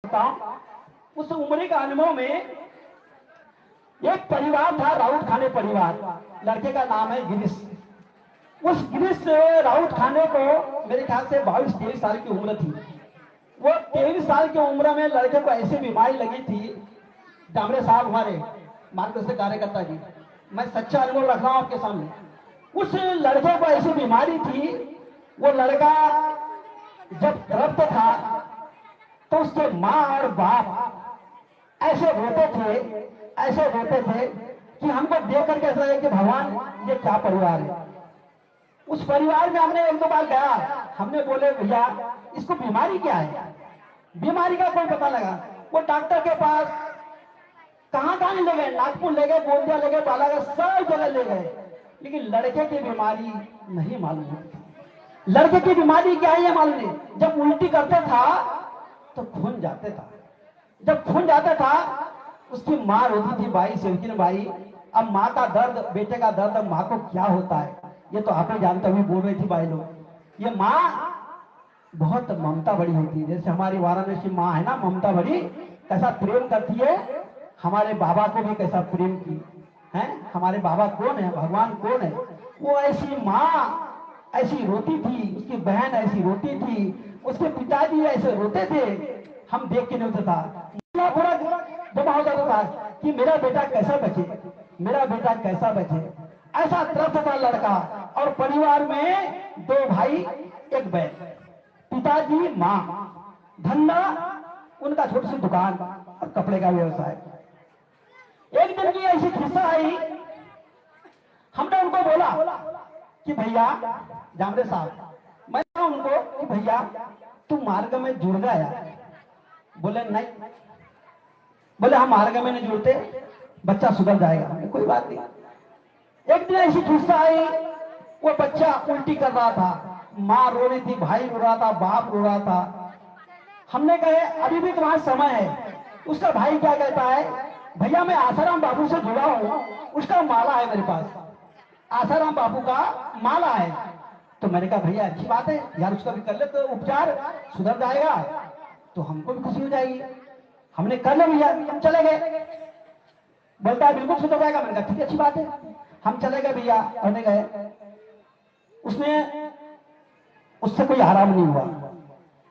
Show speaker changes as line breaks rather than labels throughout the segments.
उस उम्र का अनुभव में एक परिवार था, राउत खाने परिवार। लड़के का नाम है गिरीश। उस गिरीश राउत खाने को मेरे ख्याल से 22-23 साल की उम्र थी। वो 23 साल की उम्र में लड़के को ऐसी बीमारी लगी थी। डामरे साहब हमारे मार्गदर्शक कार्यकर्ता जी, मैं सच्चा अनुभव रख रहा हूं आपके सामने। उस लड़के को ऐसी बीमारी थी, वो लड़का जब गर्भ था तो उसके माँ और बाप ऐसे रोते थे कि हमको देख करके ऐसा लगे कि भगवान ये क्या परिवार है। उस परिवार में हमने एक दो बार गया, हमने बोले भैया इसको बीमारी क्या है, बीमारी का कोई पता लगा। वो डॉक्टर के पास कहां ले गए, नागपुर ले गए, गोंदिया ले गए, बालाघाट, सब जगह ले गए, लेकिन लड़के की बीमारी नहीं मालूम होती। लड़के की बीमारी क्या है ये मालूम नहीं। जब उल्टी करता था तो खून जाते था, जब खून जाता था उसकी माँ रोती थी, भाई सिल्किन भाई, अब माँ का दर्द, बेटे का दर्द अब माँ को क्या होता है, ये तो आप ही जानते हुए बोल रही थी भाई लोग। ये माँ बहुत ममता बड़ी होती है, जैसे हमारी वाराणसी माँ है ना ममता बड़ी, कैसा प्रेम करती है, हमारे बाबा को भी कैसा प्रेम की है। हमारे बाबा कौन है, भगवान कौन है, वो ऐसी माँ ऐसी रोती थी, उसकी बहन ऐसी रोती थी, उसके पिताजी ऐसे रोते थे, हम देख के नहीं होता था। पूरा जमा हो जाता था कि मेरा बेटा कैसा बचे, मेरा बेटा कैसा बचे, ऐसा त्रस्त था लड़का। और परिवार में 2 भाई 1 बहन, पिताजी माँ, धंधा उनका छोटी सी दुकान और कपड़े का व्यवसाय। एक दिन की ऐसी किस्सा आई, हमने उनको बोला कि भैया जामरे साहब, मैं उनको कि भैया तुम मार्ग में जुड़ गया। बोले नहीं, बोले हम मार्ग में नहीं जुड़ते, बच्चा सुधर जाएगा। कोई बात नहीं। एक दिन ऐसी किस्सा आई, वो बच्चा उल्टी कर रहा था, माँ रो रही थी, भाई रो रहा था, बाप रो रहा था। हमने कहे अभी भी तुम्हारा समय है। उसका भाई क्या कहता है, भैया मैं आसाराम बाबू से जुड़ा हूं, उसका माला है मेरे पास, आसाराम बाबू का माला है। तो मैंने कहा भैया अच्छी बात है यार, उसका भी कर ले तो उपचार सुधर जाएगा, तो हमको भी खुशी हो जाएगी। हमने कर लिया भैया, हम चले गए। बोलता है बिल्कुल सुधर जाएगा। मैंने कहा ठीक है अच्छी बात है। हम चले गए भैया, पढ़ने गए। उससे कोई आराम नहीं हुआ।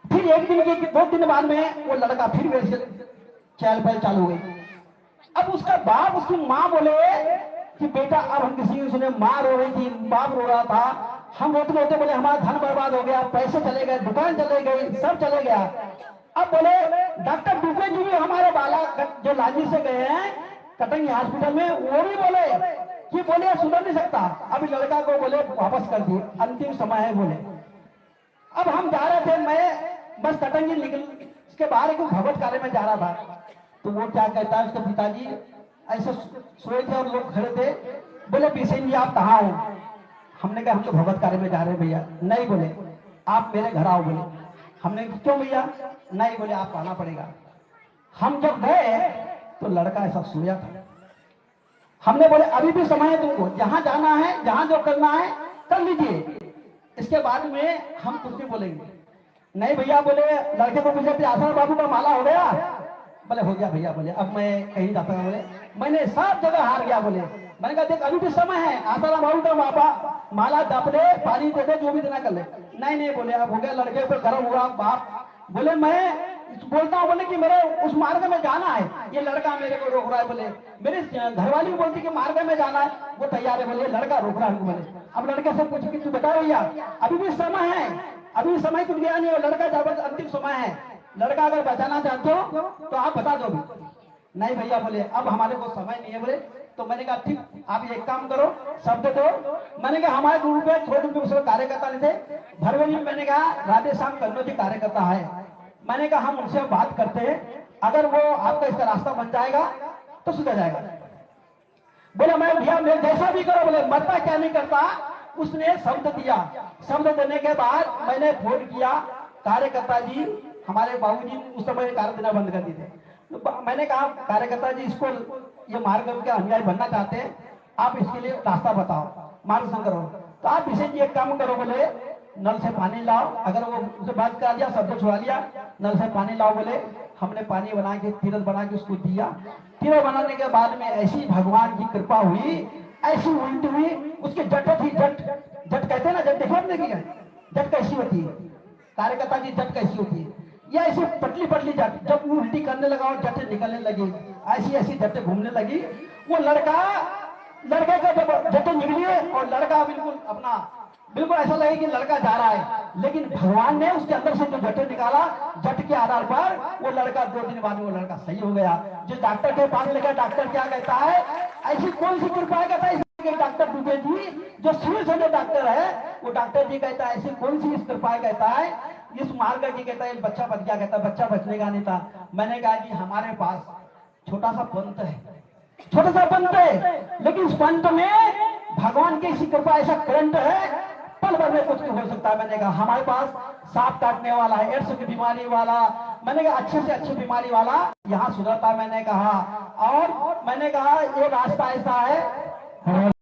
फिर 1 दिन के 2 दिन बाद में वो लड़का फिर वैसे चहल पहल चालू हो गई। अब उसका बाप उसकी माँ बोले कि बेटा अब हम किसी सुने, माँ रो रही थी, बाप रो रहा था, हम रोते रोते बोले हमारा धन बर्बाद हो गया, पैसे चले गए, दुकान चले गई, सब चले गया। अब बोले डॉक्टर दुबे जी भी हमारे बाला जो लाजी से गए हैं कटंगी हॉस्पिटल में, वो भी बोले कि बोले सुधर नहीं सकता। अभी लड़का को बोले वापस कर दिए, अंतिम समय है बोले। अब हम जा रहे थे, मैं बस कटंगी निकल इसके बाहर एक भगवत कार्य में जा रहा था, तो वो क्या कहता है, उसके पिताजी ऐसे सोए थे और लोग खड़े थे। बोले बिसेन जी आप कहाँ हो? हमने कहा हम तो भगवत कार्य में जा रहे हैं भैया। नहीं बोले आप मेरे घर आओ। बोले हमने क्यों भैया? नहीं बोले आप आना पड़ेगा। हम जब गए तो लड़का ऐसा सोया था। हमने बोले अभी भी समय है तुमको, जहां जाना है, जहां जो करना है कर लीजिए, इसके बाद में हम कुछ नहीं बोलेंगे। नहीं भैया बोले लड़के को पूछे आसाराम बाबू का माला हो गया? बोले हो गया भैया। बोले अब मैं कहीं जाता हूँ, बोले मैंने सब जगह हार गया। बोले मैंने कहा देख अभी भी समय है, आसाराम बाबू का माला दप दे, पानी दे दे, जो भी देना कर ले। नहीं बोले अब हो गया, लड़के पर गर्म हुआ बाप। बोले मैं बोलता हूँ, बोले कि मेरे उस मार्ग में जाना है, ये लड़का मेरे को रोक रहा है। बोले मेरे घरवाली बोलती कि मार्ग में जाना है, वो तैयार है। बोले लड़का रोक रहा है। बोले अब लड़के से पूछे कि तू बता भैया अभी भी समय है, अभी समय कुछ गया नहीं, लड़का जब अंतिम समय है, लड़का अगर बचाना चाहते हो तो आप बता दो भी। नहीं भैया बोले अब हमारे को समय नहीं है। बोले तो मैंने कहा ठीक आप एक काम करो, शब्द दो। मैंने कहा हमारे ग्रुप में छोटे ग्रुप कार्यकर्ता नहीं थे, भरवेली में मैंने कहा राधे श्याम कन्नौज जी कार्यकर्ता है, मैंने कहा हम उनसे बात करते हैं, अगर वो आपका इसका रास्ता बन जाएगा तो सुधर जाएगा। बोले मैं भैया मैं जैसा भी करो। बोले मरता क्या नहीं करता। उसने शब्द दिया, शब्द देने के बाद मैंने फोन किया, कार्यकर्ता जी हमारे बाबूजी उस समय कार्य देना बंद कर दिए थे, तो मैंने कहा कार्यकर्ता जी इसको ये मार्ग के अनुयायी बनना चाहते हैं, आप इसके लिए रास्ता बताओ, मार्गदर्शन करो। तो आप विशेष जी एक काम करो, बोले नल से पानी लाओ। अगर वो उसे बात कर दिया, शब्द छुड़ा लिया, नल से पानी लाओ बोले, हमने पानी बना के तीरथ बना के उसको दिया। तीरथ बनाने के बाद में ऐसी भगवान की कृपा हुई, ऐसी उल्टी हुई, उसकी जट थी, जट जट कहते हैं ना, जट देखो आपने क्या जट कैसी होती है, कार्यकर्ता की जट कैसी होती है, या ऐसी पतली पतली जट, जब वो उल्टी करने लगा और जट निकलने लगी, ऐसी ऐसी जट घूमने लगी। वो लड़के का जब जट निकली और लड़का बिल्कुल ऐसा लगे कि लड़का जा रहा है, लेकिन भगवान ने उसके अंदर से जो जट निकाला, जट के आधार पर वो लड़का 2 दिन बाद वो लड़का सही हो गया। जो डॉक्टर के पास लेकर, डॉक्टर क्या कहता है, ऐसी कौन सी कृपा कहता है डॉक्टर दुबे जी जो सिविल सर्जन डॉक्टर है, वो डॉक्टर जी कहता है ऐसी कौन सी कृपा कहता है, इस मार्ग की कहता है बच्चा बच गया, कहता है बच्चा बचने का नहीं था। मैंने कहा कि हमारे पास छोटा सा पंथ है, छोटा सा पंथ है, लेकिन इस पंथ में भगवान की ऐसी कृपा, ऐसा करंट है, पल भर में कुछ हो सकता है। मैंने कहा हमारे पास सांप काटने वाला है, एड्स की बीमारी वाला, मैंने कहा अच्छे से अच्छी बीमारी वाला यहाँ सुधरता। मैंने कहा और मैंने कहा ये रास्ता ऐसा है